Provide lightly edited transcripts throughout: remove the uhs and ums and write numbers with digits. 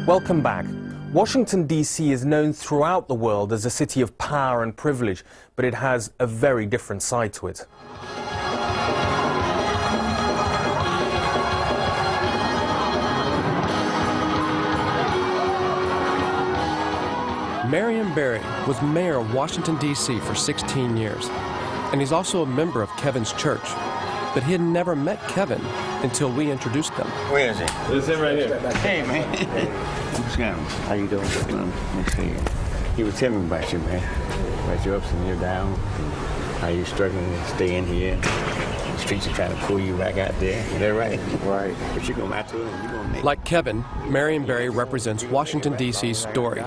Welcome back. Washington, D.C. is known throughout the world as a city of power and privilege, but it has a very different side to it. Marion Barry was mayor of Washington, D.C. for 16 years, and he's also a member of Kevin's church. But he had never met Kevin until we introduced them. Where is he? This is him right here. Hey, man. What's going on? How you doing? Let me see you. He was telling me about you, man. About your ups and your downs. How you struggling to stay in here. The streets are trying to pull you back out there. Is that right? Right. But you're going to have to, and you're going to make it. Like Kevin, Marion Barry represents Washington, D.C.'s story.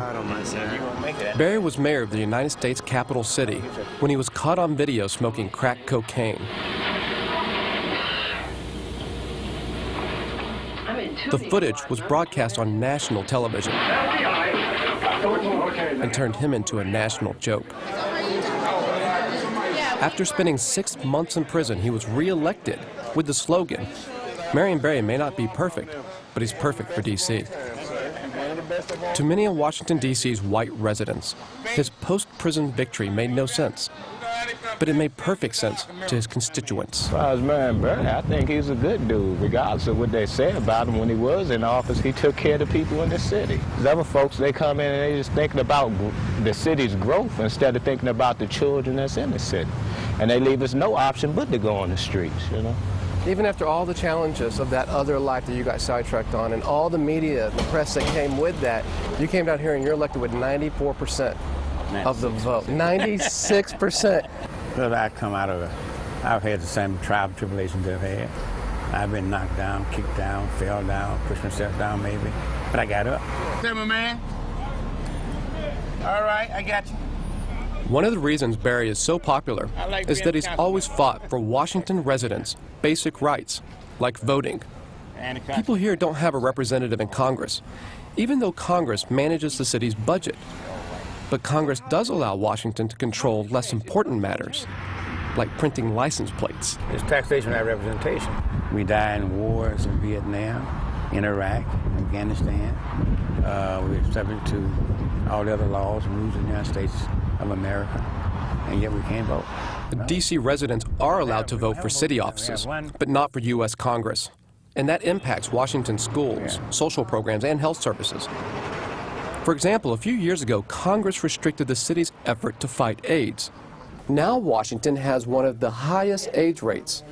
Barry was mayor of the United States capital city when he was caught on video smoking crack cocaine. The footage was broadcast on national television and turned him into a national joke. After spending 6 months in prison, he was re-elected with the slogan, "Marion Barry may not be perfect, but he's perfect for D.C." To many of Washington, D.C.'s white residents, his post-prison victory made no sense. But it made perfect sense to his constituents. As far as Marion Barry, I think he's a good dude. Regardless of what they say about him when he was in office, he took care of the people in the city. There's other folks, they come in and they just thinking about the city's growth instead of thinking about the children that's in the city. And they leave us no option but to go on the streets, you know. Even after all the challenges of that other life that you got sidetracked on and all the media, the press that came with that, you came down here and you're elected with 94% of the vote. 96%. Because I come out of I've had the same trial tribulations I've had. I've been knocked down, kicked down, fell down, pushed myself down maybe, but I got up. Hey, my man. All right, I got you. One of the reasons Barry is so popular is that he's always fought for Washington residents' basic rights, like voting. People here don't have a representative in Congress, even though Congress manages the city's budget. But Congress does allow Washington to control less important matters, like printing license plates. It's taxation without representation. We died in wars in Vietnam, in Iraq, Afghanistan. We're subject to all the other laws and rules of the United States of America, and yet we can't vote. D.C. residents are allowed to vote for city offices, but not for U.S. Congress. And that impacts Washington schools, social programs, and health services. For example, a few years ago, Congress restricted the city's effort to fight AIDS. Now Washington has one of the highest AIDS rates,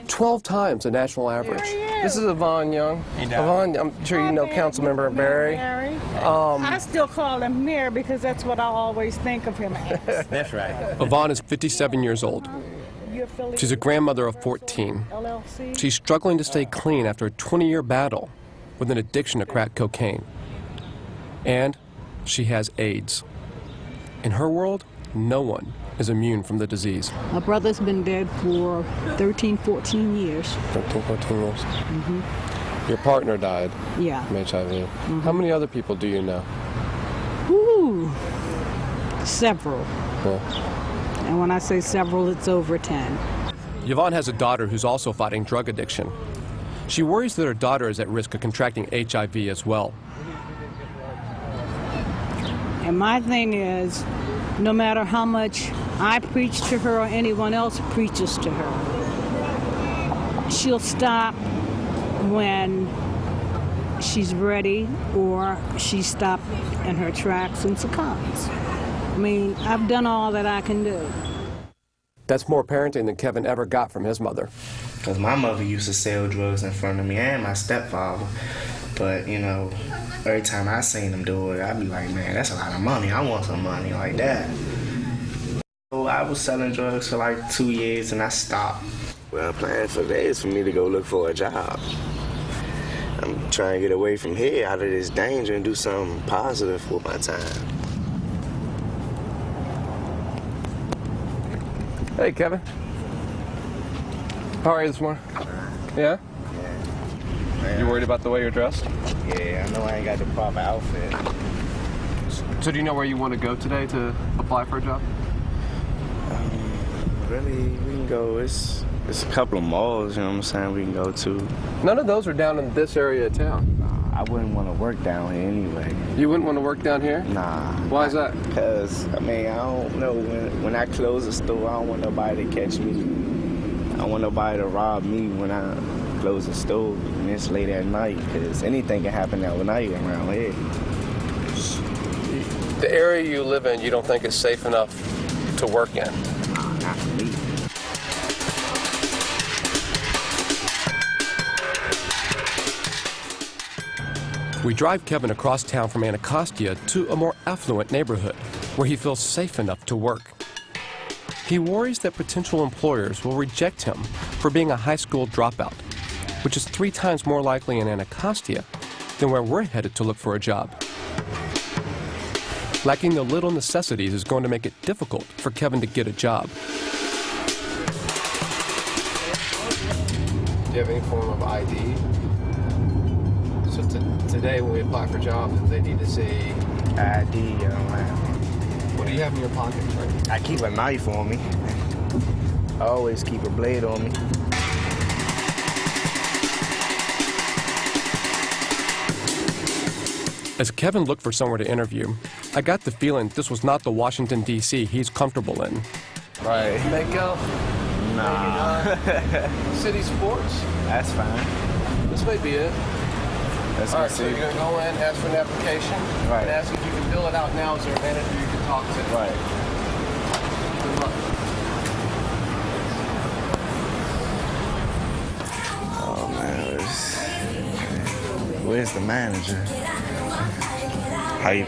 12 times the national average. This is Yvonne Young. Yvonne, I'm sure you know Councilmember Barry. I still call him Mayor because that's what I always think of him as. That's right. Yvonne is 57 years old. She's a grandmother of 14. She's struggling to stay clean after a 20-year battle with an addiction to crack cocaine. And she has AIDS. In her world, no one is immune from the disease. My brother's been dead for 13, 14 years. 13, 14 years. Mm-hmm. Your partner died Yeah. from HIV. Mm-hmm. How many other people do you know? Ooh, several. Yeah. And when I say several, it's over 10. Yvonne has a daughter who's also fighting drug addiction. She worries that her daughter is at risk of contracting HIV as well. And my thing is, no matter how much I preach to her or anyone else preaches to her, she'll stop when she's ready or she stopped in her tracks and succumbs. I mean, I've done all that I can do. That's more parenting than Kevin ever got from his mother. Because my mother used to sell drugs in front of me and my stepfather. But, you know, every time I seen them do it, I'd be like, man, that's a lot of money. I want some money like that. So I was selling drugs for like 2 years and I stopped. Well, the plan for today is for me to go look for a job. I'm trying to get away from here, out of this danger, and do something positive with my time. Hey, Kevin. How are you this morning? Yeah? Yeah. You worried about the way you're dressed? Yeah, I know I ain't got the proper outfit. So do you know where you want to go today to apply for a job? Really, we can go, it's a couple of malls, you know what I'm saying, we can go to. None of those are down in this area of town. I wouldn't want to work down here anyway. You wouldn't want to work down here? Nah. Why is that? Because, I mean, I don't know. When I close the store, I don't want nobody to catch me. I don't want nobody to rob me when I close the store and it's late at night, because anything can happen overnight around here. The area you live in, you don't think is safe enough to work in? Nah, not for me. We drive Kevin across town from Anacostia to a more affluent neighborhood where he feels safe enough to work. He worries that potential employers will reject him for being a high school dropout, which is 3 times more likely in Anacostia than where we're headed to look for a job. Lacking the little necessities is going to make it difficult for Kevin to get a job. Do you have any form of ID? So today when we apply for jobs, they need to see ID, I don't have. What do you have in your pocket, right? I keep a knife on me. I always keep a blade on me. As Kevin looked for somewhere to interview, I got the feeling this was not the Washington, D.C. he's comfortable in. Right. Makeout? Nah. City sports? That's fine. This may be it. That's All right, so you're going to go in, ask for an application, Right. and ask if you can fill it out now. Is there a manager you can talk to? Right. Good luck. Oh, man. Where's the manager? How you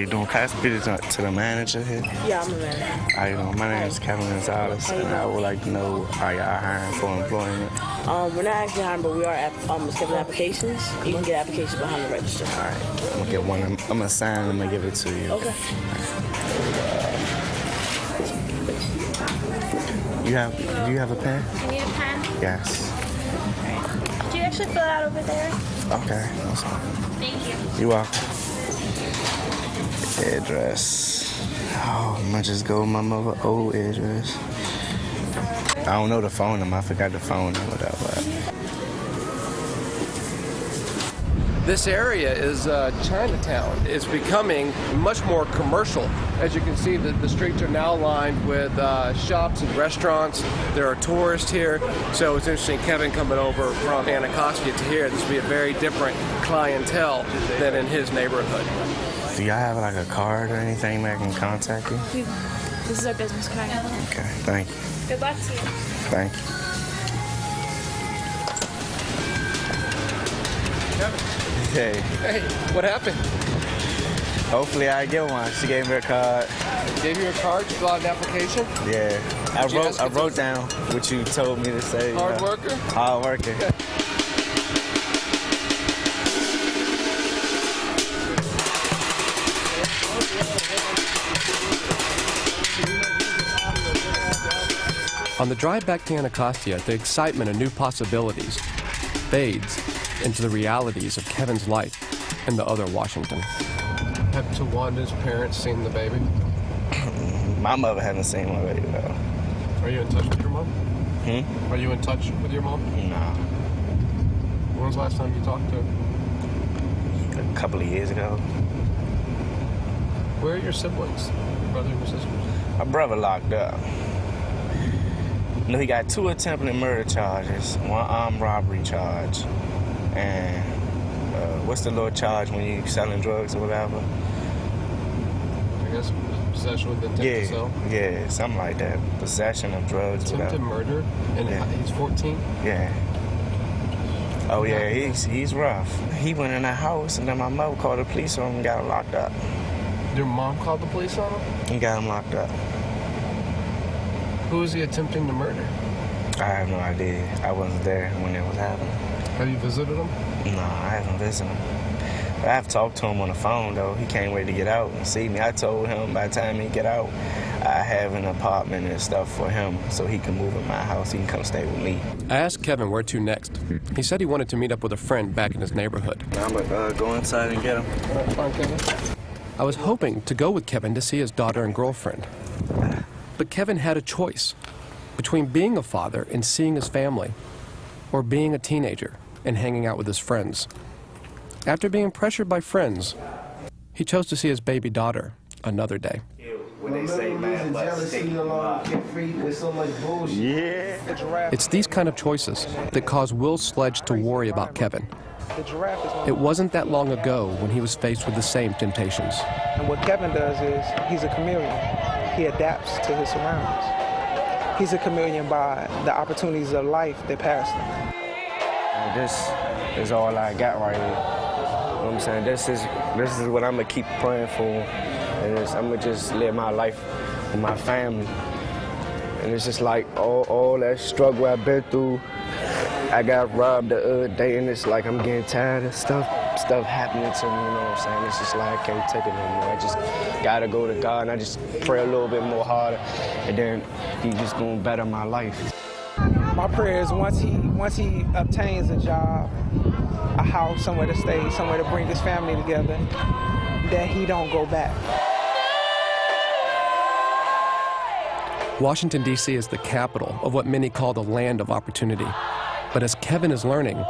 doing? Can I speak to the manager here? Yeah, I'm a manager. How you doing? My name is Kevin Gonzales, and I would like to know how y'all hiring for employment. We're not actually hiring, but we are accepting applications. You can get applications behind the register. All right. I'm going to get one. I'm going to sign and I'm going to give it to you. Okay. Do you have a pen? You need a pen? Yes. Do you actually fill it out over there? Okay. That's fine. Thank you. You're welcome. Address. Oh, I'm gonna just go with my mother's old address. I don't know the phone number. I forgot the phone number though. This area is Chinatown. It's becoming much more commercial. As you can see, the streets are now lined with shops and restaurants. There are tourists here. So it's interesting, Kevin coming over from Anacostia to here. This will be a very different clientele than in his neighborhood. Do y'all have like a card or anything that I can contact you? This is our business card. Okay, thank you. Good luck to you. Thank you. Kevin. Hey. Hey, what happened? Hopefully I get one. She gave me a card. Gave you a card to fill out an application? Yeah. I wrote down what you told me to say. Hard worker? Hard worker. On the drive back to Anacostia, the excitement of new possibilities fades into the realities of Kevin's life in the other Washington. Have Tawanda's parents seen the baby? My mother hasn't seen my baby though. Are you in touch with your mom? Hmm? Are you in touch with your mom? No. When was the last time you talked to her? A couple of years ago. Where are your siblings? Your brother and your sisters? My brother locked up. You know, he got 2 attempted murder charges, 1 armed robbery charge, and what's the little charge when you selling drugs or whatever? I guess possession with intent to sell? Yeah, something like that. Possession of drugs. Attempted murder? And he's 14? Yeah. Oh yeah, he's rough. He went in the house and then my mother called the police on him and got him locked up. Your mom called the police on him? And got him locked up. Who was he attempting to murder? I have no idea. I wasn't there when it was happening. Have you visited him? No, I haven't visited him. But I've talked to him on the phone, though. He can't wait to get out and see me. I told him by the time he get out, I have an apartment and stuff for him so he can move in my house. He can come stay with me. I asked Kevin where to next. He said he wanted to meet up with a friend back in his neighborhood. I'm going to go inside and get him. Fine, Kevin. I was hoping to go with Kevin to see his daughter and girlfriend. But Kevin had a choice between being a father and seeing his family, or being a teenager and hanging out with his friends. After being pressured by friends, he chose to see his baby daughter another day. When they say man, Yeah. It's these kind of choices that cause Will Sledge to worry about Kevin. It wasn't that long ago when he was faced with the same temptations. And what Kevin does is he's a chameleon. He adapts to his surroundings. He's a chameleon by the opportunities of life that pass him. This is all I got right here. You know what I'm saying? This is what I'm gonna keep praying for. And I'm gonna just live my life with my family. And it's just like all that struggle I've been through. I got robbed the other day, and it's like I'm getting tired of stuff happening to me, you know what I'm saying? It's just like I can't take it no more. I just gotta go to God, and I just pray a little bit more harder, and then He's just gonna better my life. My prayer is once he obtains a job, a house, somewhere to stay, somewhere to bring his family together, that he don't go back. Washington, D.C. is the capital of what many call the land of opportunity. But as Kevin is learning,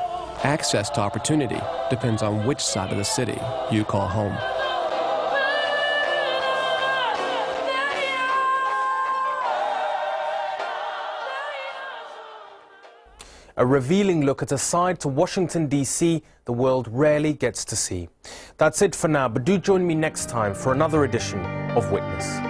access to opportunity depends on which side of the city you call home. A revealing look at a side to Washington, D.C. the world rarely gets to see. That's it for now, but do join me next time for another edition of Witness.